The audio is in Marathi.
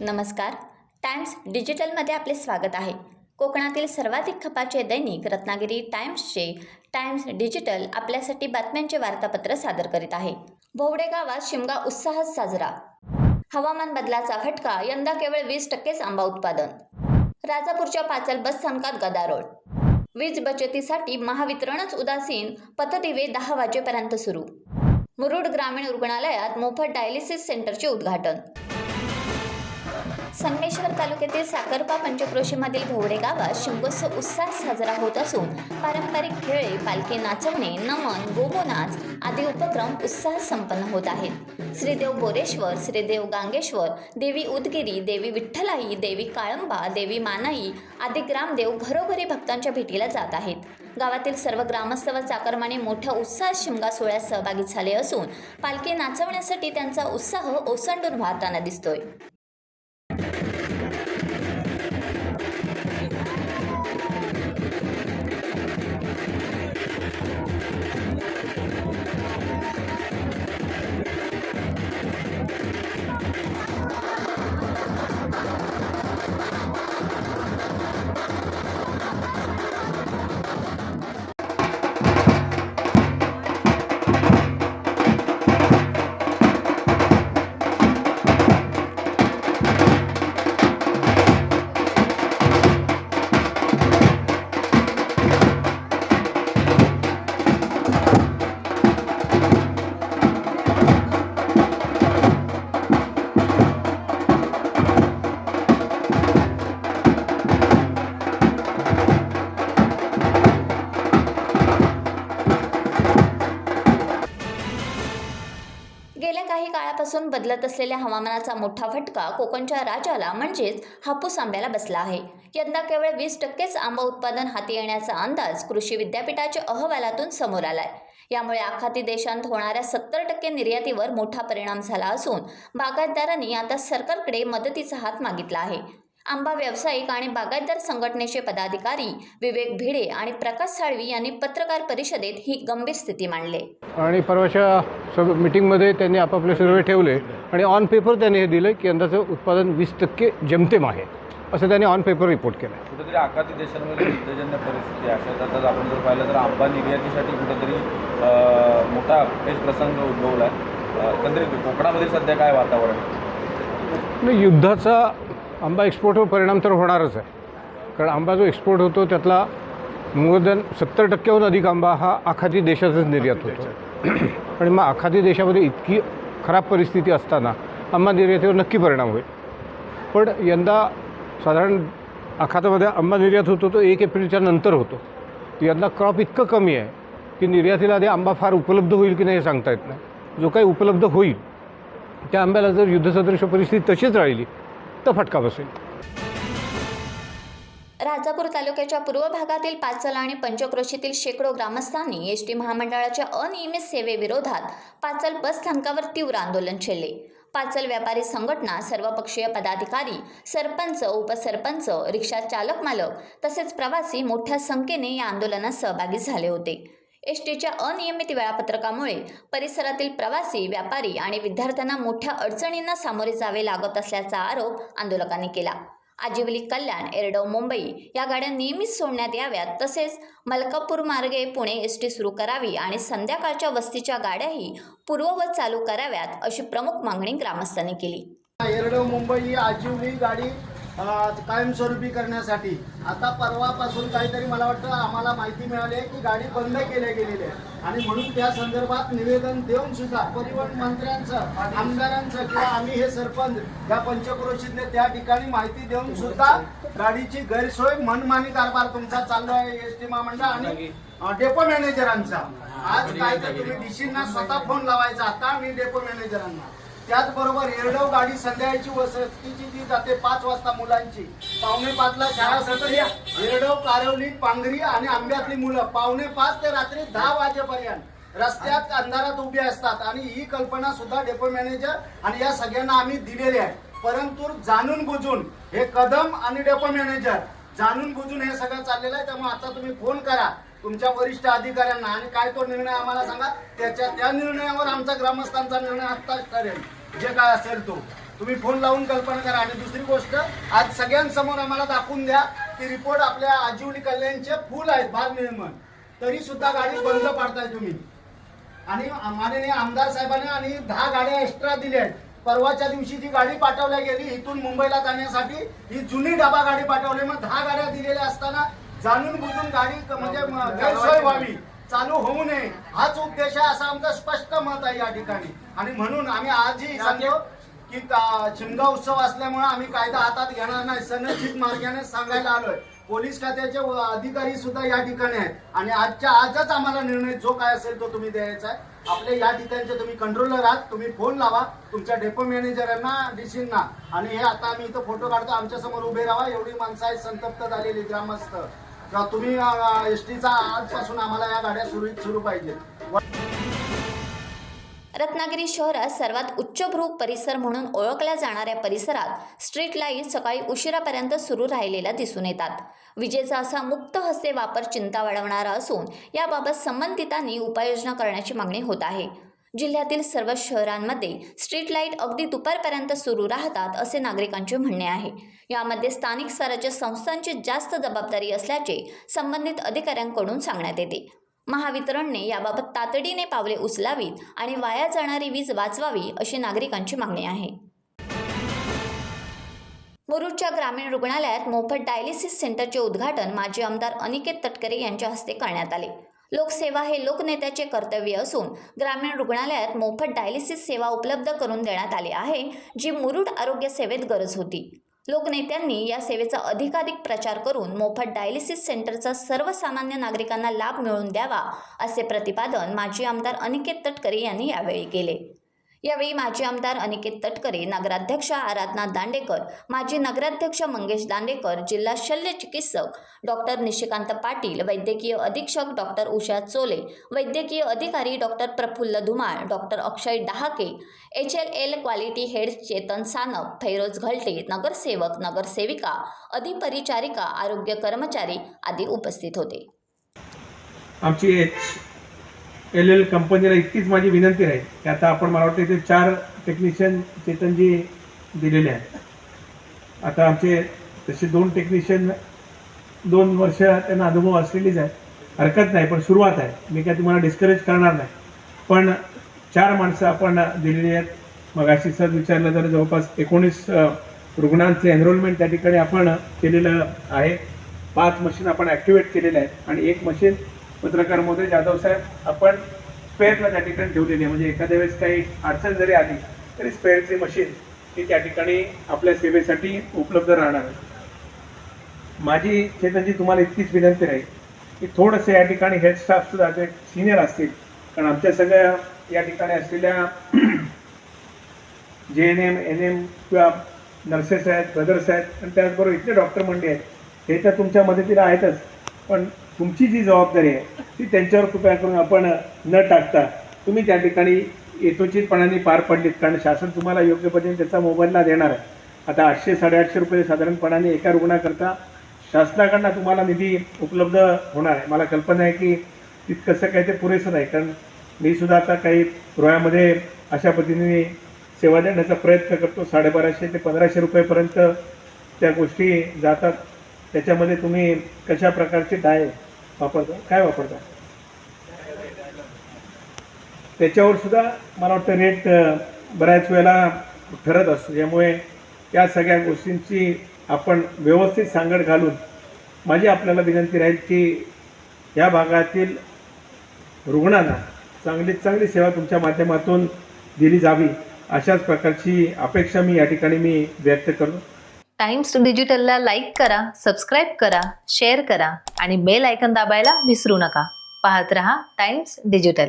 नमस्कार. टाइम्स डिजिटलमध्ये आपले स्वागत आहे. कोकणातील सर्वाधिक खपाचे दैनिक रत्नागिरी टाइम्सचे टाइम्स डिजिटल आपल्यासाठी बातम्यांचे वार्तापत्र सादर करीत आहे. भोवडे गावात शिमगा उत्साहात साजरा. हवामान बदलाचा फटका, यंदा केवळ 20%च आंबा उत्पादन. राजापूरच्या पाचल बस स्थानकात गदारोळ. वीज बचतीसाठी महावितरणच उदासीन, पथदिवे 10 वाजेपर्यंत सुरू. मुरुड ग्रामीण रुग्णालयात मोफत डायलिसिस सेंटरचे उद्घाटन. संगमेश्वर तालुक्यातील साखरपा पंचक्रोशीमधील भोवडे गावात शिमगोत्सव उत्साहात साजरा होत असून पारंपरिक खेळे, पालखी नाचवणे, नमन, गोमो नाच आदी उपक्रम उत्साहात संपन्न होत आहेत. श्रीदेव बोरेश्वर, श्रीदेव गांगेश्वर, देवी उदगिरी, देवी विठ्ठलाई, देवी काळंबा, देवी मानाई आदी ग्रामदेव घरोघरी भक्तांच्या भेटीला जात आहेत. गावातील सर्व ग्रामस्थ व चाकरमाने मोठ्या उत्साहात शिमगा सोहळ्यात सहभागी झाले असून पालखी नाचवण्यासाठी त्यांचा उत्साह ओसंडून वाहताना दिसतोय. गेल्या काही काळापासून बदलत असलेल्या हवामानाचा मोठा फटका कोकणच्या राज्याला म्हणजेच हापूस आंब्याला बसला आहे. यंदा केवळ 20%च आंबा उत्पादन हाती येण्याचा अंदाज कृषी विद्यापीठाच्या अहवालातून समोर आलाय. यामुळे आखाती देशांत होणाऱ्या 70% निर्यातीवर मोठा परिणाम झाला असून बागायतदारांनी आता सरकारकडे मदतीचा हात मागितला आहे. आंबा व्यावसायिक आणि बागायतदार संघटनेचे पदाधिकारी विवेक भिडे आणि प्रकाश साळवी यांनी पत्रकार परिषदेत ही गंभीर स्थिती मांडली. आणि परवाच्या मीटिंगमध्ये त्यांनी आपापले सर्वे ठेवले आणि ऑन पेपर त्यांनी हे दिलं की यंदाचं उत्पादन 20% जेमतेम आहे असं त्यांनी ऑन पेपर रिपोर्ट केलं. कुठेतरी आखाती देशांमध्ये युद्धजन्य परिस्थिती अशा त्यात आपण जर पाहिलं तर आंबा निर्यातीसाठी कुठेतरी मोठा पेच प्रसंग उद्भवला आहे. एकंदरीत कोकणामध्ये सध्या काय वातावरण नाही, युद्धाचा आंबा एक्सपोर्टवर परिणाम तर होणारच आहे. कारण आंबा जो एक्सपोर्ट होतो त्यातला मोर दॅन 70%हून अधिक आंबा हा आखाती देशातच निर्यात होतो. आणि मग आखाती देशामध्ये इतकी खराब परिस्थिती असताना आंबा निर्यातीवर नक्की परिणाम होईल. पण यंदा साधारण आखातामध्ये आंबा निर्यात होतो तो 1 एप्रिलच्या नंतर होतो. यंदा क्रॉप इतकं कमी आहे की निर्यातीला आधी आंबा फार उपलब्ध होईल की नाही हे सांगता येत नाही. जो काही उपलब्ध होईल त्या आंब्याला जर युद्धसदृश परिस्थिती तशीच राहिली तर फटका बसेल. राजापूर तालुक्याच्या पूर्व भागातील पाचल आणि पंचक्रोशीतील शेकडो ग्रामस्थांनी एसटी महामंडळाच्या अनियमित सेवेविरोधात पाचल बस स्थानकावर तीव्र आंदोलन छेडले. पाचल व्यापारी संघटना, सर्वपक्षीय पदाधिकारी, सरपंच, उपसरपंच, रिक्षा चालक मालक तसेच प्रवासी मोठ्या संख्येने या आंदोलनात सहभागी झाले होते. एसटीच्या अनियमित वेळापत्रकामुळे परिसरातील प्रवासी, व्यापारी आणि विद्यार्थ्यांना मोठ्या अडचणींना सामोरे जावे लागत असल्याचा आरोप आंदोलकांनी केला. आजिवली, कल्याण, एरडव, मुंबई या गाड्या नियमित सोडण्यात याव्यात, तसेच मलकापूर मार्गे पुणे एसटी सुरू करावी आणि संध्याकाळच्या वस्तीच्या गाड्याही पूर्ववत चालू कराव्यात अशी प्रमुख मागणी ग्रामस्थांनी केली. एरडव मुंबई आजिवली गाडी कायमस्वरूपी करण्यासाठी आता परवापासून काहीतरी मला वाटतं आम्हाला माहिती मिळाली आहे की गाडी बंद केल्या गेलेली आहे आणि म्हणून त्या संदर्भात निवेदन देऊन सुद्धा परिवहन मंत्र्यांचं, आमदारांचं किंवा आम्ही हे सरपंच या पंचक्रोशीतले त्या ठिकाणी माहिती देऊन सुद्धा गाडीची गैरसोय, मनमानी कारभार तुमचा चालू आहे एसटी महामंडळ आणि डेपो मॅनेजरांचा. आज काय तर तुम्ही डीसींना स्वतः फोन लावायचा आता आणि डेपो मॅनेजरांना. त्याचबरोबर एरडव गाडी संध्याकाळची वस्तीची जी जाते 5 वाजता मुलांची, 4:45ला शाळा सुटते. एरडव, कारवली, पांगरी आणि आंब्यातली मुलं 4:45 ते रात्री 10 वाजेपर्यंत रस्त्यात अंधारात उभी असतात आणि ही कल्पना सुद्धा डेपो मॅनेजर आणि या सगळ्यांना आम्ही दिलेली आहे. परंतु जाणून बुजून हे कदम आणि डेपो मॅनेजर जाणून बुजून हे सगळं चाललेलं आहे. त्यामुळे आता तुम्ही फोन करा तुमच्या वरिष्ठ अधिकाऱ्यांना आणि काय तो निर्णय आम्हाला सांगा. त्या निर्णयावर आमचा ग्रामस्थांचा निर्णय आत्ताच ठरेल जे काय असेल तो. तुम्ही फोन लावून कल्पना करा. आणि दुसरी गोष्ट, आज सगळ्यांसमोर आम्हाला दाखवून द्या की रिपोर्ट आपल्या आजिवली कल्याणचे फुल आहेत भार नियमन, तरी सुद्धा गाडी बंद पाडताय तुम्ही. आणि माननीय आमदार साहेबांनी आणि 10 गाड्या एक्स्ट्रा दिल्या आहेत. परवाच्या दिवशी जी गाडी पाठवल्या गेली इथून मुंबईला जाण्यासाठी, ही जुनी डबा गाडी पाठवली. मग 10 गाड्या दिलेल्या असताना जाणून बुजून गाडी म्हणजे गैरसोय व्हावी, चालू होऊ नये, हाच उद्देश आहे असं आमचं स्पष्ट मत आहे या ठिकाणी. आणि म्हणून आम्ही आजही सांगतो की शिमगा उत्सव असल्यामुळे आम्ही कायदा हातात घेणार नाही, सनदशीर मार्गाने सांगायला आलोय. पोलीस खात्याचे अधिकारी सुद्धा या ठिकाणी आहेत आणि आजच्या आजच आम्हाला निर्णय जो काय असेल तो तुम्ही द्यायचा आहे. आपले या ठिकाणचे तुम्ही कंट्रोलर आहात, तुम्ही फोन लावा तुमच्या डेपो मॅनेजरांना, डीसींना. आणि हे आता आम्ही इथं फोटो काढतो, आमच्या समोर उभे राहा. एवढी माणसं आहेत संतप्त झालेली ग्रामस्थ. तुम्ही एसटीचा आजपासून आम्हाला या गाड्या सुरू पाहिजेत. रत्नागिरी शहरात सर्वात उच्चभ्रू परिसर म्हणून ओळखल्या जाणाऱ्या परिसरात स्ट्रीट लाईट सकाळी उशिरापर्यंत सुरू राहिलेल्या दिसून येतात. विजेचा असा मुक्त हस्ते वापर चिंता वाढवणारा असून याबाबत संबंधितांनी उपाययोजना करण्याची मागणी होत आहे. जिल्ह्यातील सर्व शहरांमध्ये स्ट्रीट लाईट अगदी दुपारपर्यंत सुरू राहतात असे नागरिकांचे म्हणणे आहे. यामध्ये स्थानिक स्वराज्य संस्थांची जास्त जबाबदारी असल्याचे संबंधित अधिकाऱ्यांकडून सांगण्यात येते. महावितरणने याबाबत तातडीने पावले उचलावीत आणि वाया जाणारी वीज वाचवावी अशी नागरिकांची मागणी आहे. मुरुडच्या ग्रामीण रुग्णालयात मोफत डायलिसिस सेंटरचे उद्घाटन माजी आमदार अनिकेत तटकरे यांच्या हस्ते करण्यात आले. लोकसेवा हे लोकनेत्याचे कर्तव्य असून ग्रामीण रुग्णालयात मोफत डायलिसिस सेवा उपलब्ध करून देण्यात आली आहे, जी मुरुड आरोग्य सेवेत गरज होती. लोकनेत्यांनी या सेवेचा अधिकाधिक प्रचार करून मोफत डायलिसिस सेंटरचा सर्वसामान्य नागरिकांना लाभ मिळवून द्यावा असे प्रतिपादन माजी आमदार अनिकेत तटकरे यांनी यावेळी केले. यावेळी माजी आमदार अनिकेत तटकरे, नगराध्यक्ष आराधना दांडेकर, माजी नगराध्यक्ष मंगेश दांडेकर, जिल्हा शल्य चिकित्सक डॉक्टर निशिकांत पाटील, वैद्यकीय अधीक्षक डॉक्टर उषा चोले, वैद्यकीय अधिकारी doctor Prafulla Dhumal, doctor Akshay Dahake, HLL quality head Chetan Sanap, Feroz Ghalte, नगरसेवक, नगरसेविका, अधिपरिचारिका, आरोग्य कर्मचारी आदी उपस्थित होते. आमची HLL कंपनीला इतकीच माझी विनंती राहील की आता आपण मला वाटतं इथे 4 टेक्निशियन चेतनजी दिलेले आहेत. आता आमचे तसे 2 टेक्निशियन 2 वर्ष त्यांना अनुभव असलेलीच आहे, हरकत नाही, पण सुरुवात आहे. मी काय तुम्हाला डिस्करेज करणार नाही, पण 4 माणसं आपण दिलेली आहेत. मगाशी सर विचारलं तर जवळपास 19 रुग्णांचे एनरोलमेंट त्या ठिकाणी आपण केलेलं आहे. 5 मशीन आपण ॲक्टिवेट केलेले आहेत आणि 1 मशीन पत्रकार महोदय जाधव साहेब आपण स्पेअरला त्या ठिकाणी ठेवलेली आहे. म्हणजे एखाद्या वेळेस काही अडचण जरी आली तरी स्पेअरची मशीन ही त्या ठिकाणी आपल्या सेवेसाठी उपलब्ध राहणार आहे. माझी चेतनजी तुम्हाला इतकीच विनंती राहील की थोडंसं या ठिकाणी हेड स्टाफसुद्धा जे सिनियर असतील, कारण आमच्या सगळ्या या ठिकाणी असलेल्या JNM, NM किंवा नर्सेस आहेत, ब्रदर्स आहेत आणि त्याचबरोबर इथले डॉक्टर मंडळी आहेत, हे तर तुमच्या मदतीला आहेतच, पण तुमची जी जबाबदारी आहे ती त्यांच्यावर कृपया करून आपण न टाकता तुम्ही त्या ठिकाणी यथोचितपणाने पार पडलीत. कारण शासन तुम्हाला योग्य पद्धतीने त्याचा मोबदला देणार आहे. आता 800-850 रुपये साधारणपणाने एका रुग्णाकरता शासनाकडनं तुम्हाला निधी उपलब्ध होणार आहे. मला कल्पना आहे की तितकंसं काही ते पुरेसं नाही, कारण मी सुद्धा आता काही रोह्यामध्ये अशा पद्धतीने सेवा देण्याचा प्रयत्न करतो. 1250 ते 1500 रुपयेपर्यंत त्या गोष्टी जातात. त्याच्यामध्ये तुम्ही कशा प्रकारचे डाय वापरता, काय वापरता, त्याच्यावर सुद्धा मला वाटतं रेट बऱ्याच वेळेला ठरत असतो. त्यामुळे या सगळ्या गोष्टींची आपण व्यवस्थित सांगड घालून माझी आपल्याला विनंती राहील की या भागातील रुग्णांना चांगलीत चांगली सेवा तुमच्या माध्यमातून दिली जावी, अशाच प्रकारची अपेक्षा मी या ठिकाणी व्यक्त करतो. टाइम्स डिजिटलला लाईक करा, सबस्क्राईब करा, शेअर करा आणि बेल आयकॉन दाबायला विसरू नका. पाहत रहा टाइम्स डिजिटल.